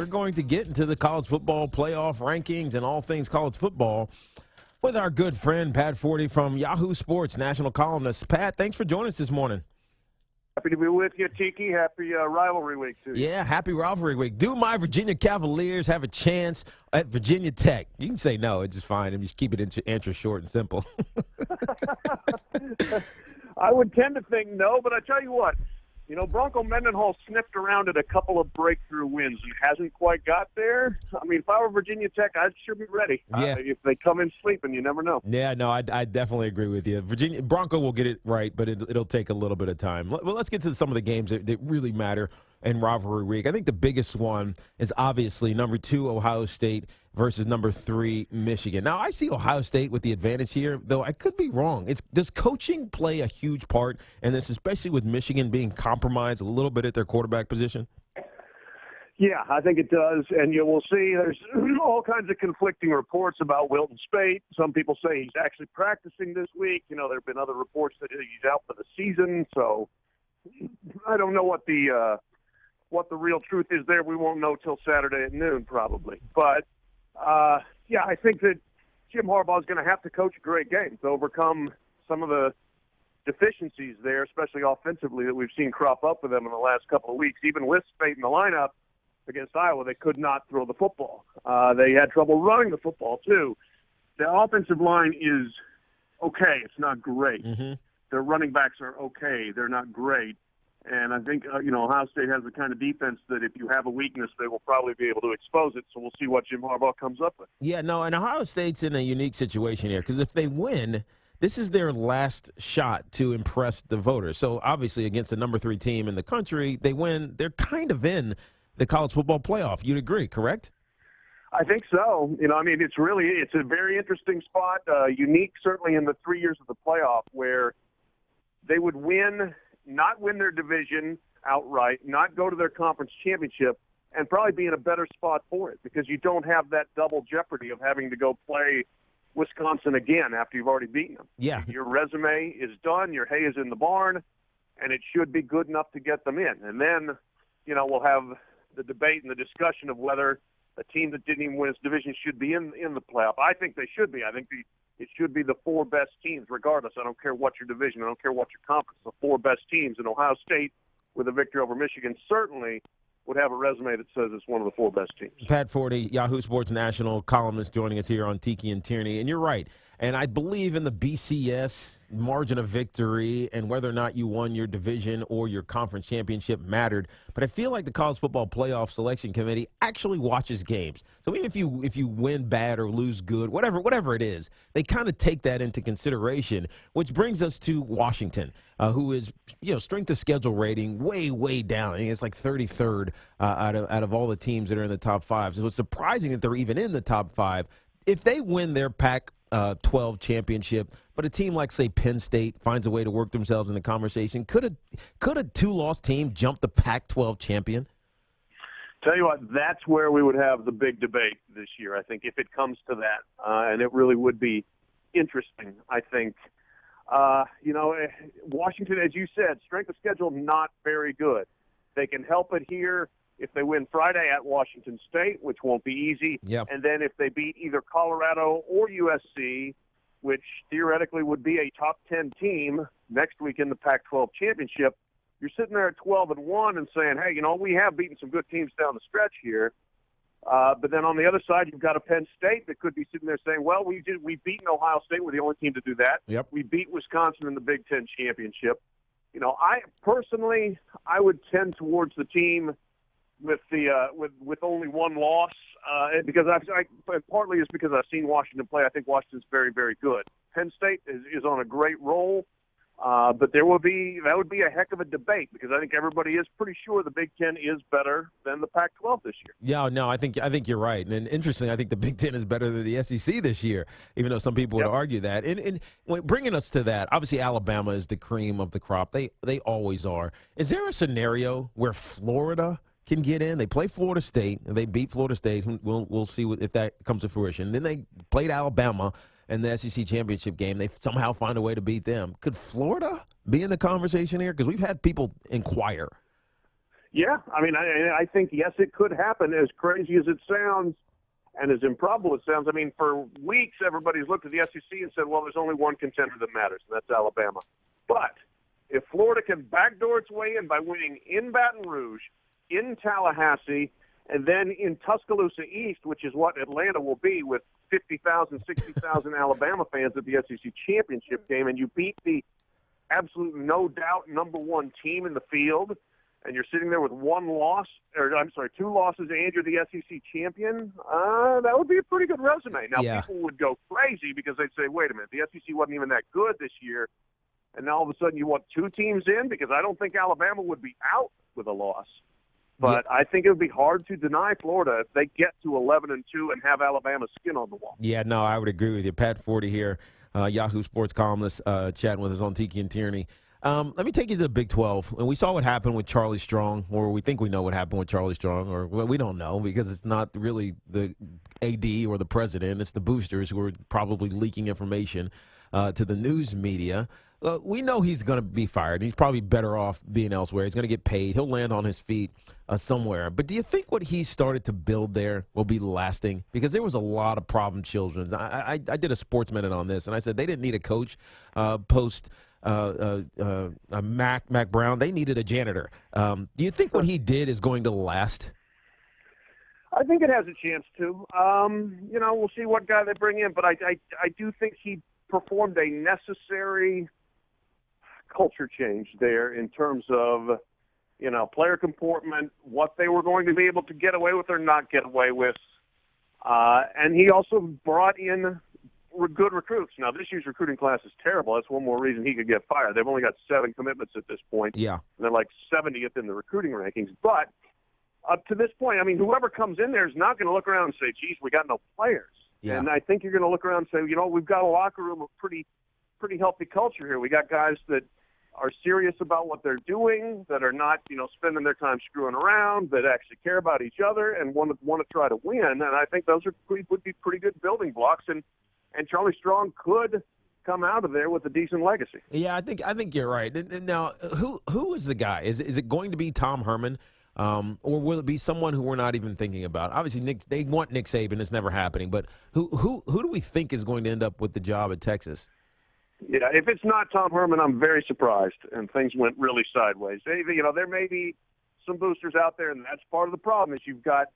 we're going to get into the college football playoff rankings and all things college football with our good friend Pat Forde from Yahoo Sports, national columnist. Pat, thanks for joining us this morning. Happy to be with you, Tiki. Happy rivalry week, too. Yeah, happy rivalry week. Do my Virginia Cavaliers have a chance at Virginia Tech? You can say no. It's just fine. And just keep it answer short and simple. I would tend to think no, but I tell you what, Bronco Mendenhall sniffed around at a couple of breakthrough wins and hasn't quite got there. I mean, if I were Virginia Tech, I'd sure be ready. Yeah. If they come in sleeping, you never know. Yeah, no, I definitely agree with you. Virginia Bronco will get it right, but it'll take a little bit of time. Well, let's get to some of the games that really matter in rivalry week. I think the biggest one is obviously number 2 Ohio State versus number 3 Michigan. Now, I see Ohio State with the advantage here, though I could be wrong. Does coaching play a huge part in this, especially with Michigan being compromised a little bit at their quarterback position? Yeah, I think it does, and you will see there's all kinds of conflicting reports about Wilton Speight. Some people say he's actually practicing this week. There have been other reports that he's out for the season, so I don't know what the real truth is there. We won't know till Saturday at noon probably. But, yeah, I think that Jim Harbaugh is going to have to coach a great game to overcome some of the deficiencies there, especially offensively, that we've seen crop up with them in the last couple of weeks. Even with Speight in the lineup against Iowa, they could not throw the football. They had trouble running the football, too. The offensive line is okay. It's not great. Mm-hmm. Their running backs are okay. They're not great. And I think, Ohio State has the kind of defense that if you have a weakness, they will probably be able to expose it. So we'll see what Jim Harbaugh comes up with. Yeah, no, and Ohio State's in a unique situation here because if they win, this is their last shot to impress the voters. So obviously against the number 3 team in the country, they win. They're kind of in the college football playoff. You'd agree, correct? I think so. It's a very interesting spot, unique certainly in the 3 years of the playoff where they would not win their division outright, not go to their conference championship, and probably be in a better spot for it because you don't have that double jeopardy of having to go play Wisconsin again after you've already beaten them. Yeah. Your resume is done, your hay is in the barn, and it should be good enough to get them in. And then, we'll have the debate and the discussion of whether a team that didn't even win its division should be in the playoff. I think they should be. I think it should be the 4 best teams regardless. I don't care what your division. I don't care what your conference. The 4 best teams. And Ohio State, with a victory over Michigan, certainly would have a resume that says it's one of the 4 best teams. Pat Forde, Yahoo Sports national columnist, joining us here on Tiki and Tierney. And you're right. And I believe in the BCS margin of victory and whether or not you won your division or your conference championship mattered. But I feel like the College Football Playoff Selection Committee actually watches games. So even if you win bad or lose good, whatever it is, they kind of take that into consideration, which brings us to Washington, who is, strength of schedule rating way down. I think it's like 33rd out of all the teams that are in the top 5. So it's surprising that they're even in the top 5. If they win their Pac-12 championship, but a team like, say, Penn State finds a way to work themselves in the conversation, could a 2-loss team jump the Pac-12 champion? Tell you what, that's where we would have the big debate this year, I think, if it comes to that. And it really would be interesting, I think. Washington, as you said, strength of schedule not very good. They can help it here if they win Friday at Washington State, which won't be easy. Yep. And then if they beat either Colorado or USC, which theoretically would be a top 10 team next week in the Pac-12 championship, you're sitting there at 12-1 and saying, hey, we have beaten some good teams down the stretch here. But then on the other side, you've got a Penn State that could be sitting there saying, well, we've beaten Ohio State. We're the only team to do that. Yep. We beat Wisconsin in the Big Ten championship. I would tend towards the team with only 1 loss, because partly is because I've seen Washington play. I think Washington's very, very good. Penn State is on a great roll, but that would be a heck of a debate because I think everybody is pretty sure the Big Ten is better than the Pac-12 this year. Yeah, no, I think you're right. And interesting, I think the Big Ten is better than the SEC this year, even though some people would argue that. And bringing us to that, obviously Alabama is the cream of the crop. They always are. Is there a scenario where Florida can get in? They play Florida State, and they beat Florida State. We'll see if that comes to fruition. Then they played Alabama in the SEC championship game. They somehow find a way to beat them. Could Florida be in the conversation here? Because we've had people inquire. Yeah, I mean, I think, yes, it could happen, as crazy as it sounds and as improbable it sounds. I mean, for weeks, everybody's looked at the SEC and said, well, there's only one contender that matters, and that's Alabama. But if Florida can backdoor its way in by winning in Baton Rouge, in Tallahassee, and then in Tuscaloosa East, which is what Atlanta will be with 50,000, 60,000 Alabama fans at the SEC championship game, and you beat the absolute no-doubt number one team in the field, and you're sitting there with two losses, and you're the SEC champion, that would be a pretty good resume. Now, people would go crazy because they'd say, wait a minute, the SEC wasn't even that good this year, and now all of a sudden you want two teams in? Because I don't think Alabama would be out with a loss. But I think it would be hard to deny Florida if they get to 11-2 and have Alabama's skin on the wall. Yeah, no, I would agree with you. Pat Forde here, Yahoo Sports columnist, chatting with us on Tiki and Tierney. Let me take you to the Big 12. And we saw what happened with Charlie Strong, or we think we know what happened with Charlie Strong, or well, we don't know because it's not really the AD or the president. It's the boosters who are probably leaking information to the news media. We know he's going to be fired. He's probably better off being elsewhere. He's going to get paid. He'll land on his feet somewhere. But do you think what he started to build there will be lasting? Because there was a lot of problem children. I did a Sports Minute on this, and I said they didn't need a coach post Mac Brown. They needed a janitor. Do you think what he did is going to last? I think it has a chance to. We'll see what guy they bring in, but I do think he performed a necessary culture change there in terms of, player comportment, what they were going to be able to get away with or not get away with. And he also brought in good recruits. Now, this year's recruiting class is terrible. That's one more reason he could get fired. They've only got 7 commitments at this point. Yeah. They're like 70th in the recruiting rankings. But up to this point, I mean, whoever comes in there is not going to look around and say, geez, we got no players. Yeah. And I think you're going to look around and say, we've got a locker room of pretty healthy culture here. We got guys that are serious about what they're doing, that are not, spending their time screwing around, that actually care about each other and want to try to win. And I think those would be pretty good building blocks. And Charlie Strong could come out of there with a decent legacy. Yeah, I think you're right. Now, who is the guy? Is it going to be Tom Herman? Or will it be someone who we're not even thinking about? Obviously, they want Nick Saban. It's never happening. But who do we think is going to end up with the job at Texas? Yeah, if it's not Tom Herman, I'm very surprised, and things went really sideways. There may be some boosters out there, and that's part of the problem is you've got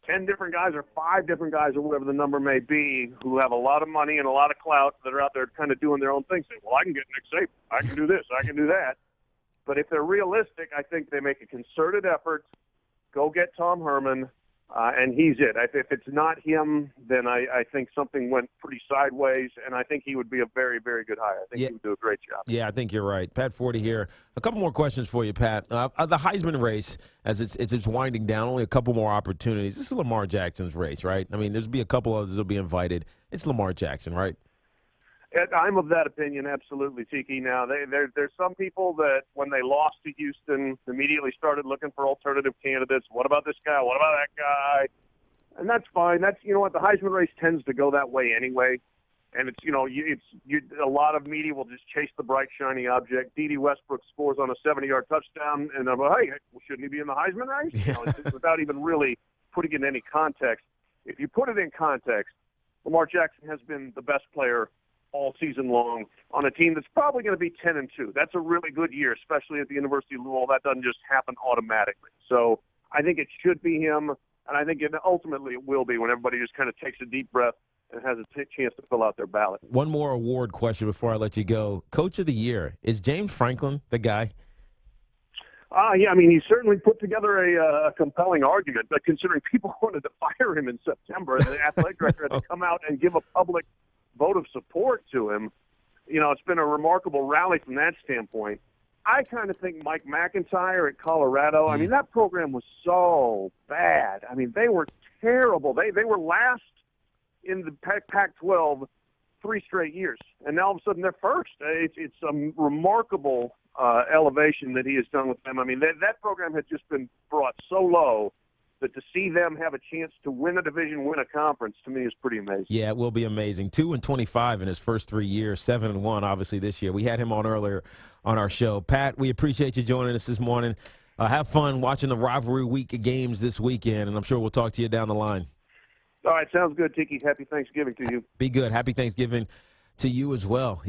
10 different guys or 5 different guys or whatever the number may be who have a lot of money and a lot of clout that are out there kind of doing their own thing, saying, well, I can get Nick Saban. I can do this. I can do that. But if they're realistic, I think they make a concerted effort, go get Tom Herman, and he's it. If it's not him, then I think something went pretty sideways, and I think he would be a very, very good hire. I think he would do a great job. Yeah, I think you're right. Pat Forde here. A couple more questions for you, Pat. The Heisman race, as it's winding down, only a couple more opportunities. This is Lamar Jackson's race, right? I mean, there's be a couple others that'll be invited. It's Lamar Jackson, right? I'm of that opinion, absolutely, Tiki. Now, there's some people that when they lost to Houston immediately started looking for alternative candidates. What about this guy? What about that guy? And that's fine. That's what the Heisman race tends to go that way anyway. And it's a lot of media will just chase the bright shiny object. D.D. Westbrook scores on a 70-yard touchdown, and I'm like, hey, shouldn't he be in the Heisman race? It's without even really putting it in any context. If you put it in context, Lamar Jackson has been the best player all season long on a team that's probably going to be 10-2. That's a really good year, especially at the University of Louisville. That doesn't just happen automatically. So I think it should be him, and I think ultimately it will be when everybody just kind of takes a deep breath and has a chance to fill out their ballot. One more award question before I let you go. Coach of the Year, is James Franklin the guy? Yeah, I mean, he certainly put together a compelling argument, but considering people wanted to fire him in September, and the athletic director had to come out and give a public vote of support to him, it's been a remarkable rally from that standpoint. I kind of think Mike McIntyre at Colorado, I mean, that program was so bad. I mean, they were terrible. They were last in the Pac-12 3 straight years, and now all of a sudden they're first. It's a remarkable elevation that he has done with them. I mean, that program had just been brought so low that to see them have a chance to win a division, win a conference, to me is pretty amazing. Yeah, it will be amazing. 2-25 in his first 3 years, 7-1 obviously this year. We had him on earlier on our show. Pat, we appreciate you joining us this morning. Have fun watching the rivalry week of games this weekend, and I'm sure we'll talk to you down the line. All right, sounds good, Tiki. Happy Thanksgiving to you. Be good. Happy Thanksgiving to you as well.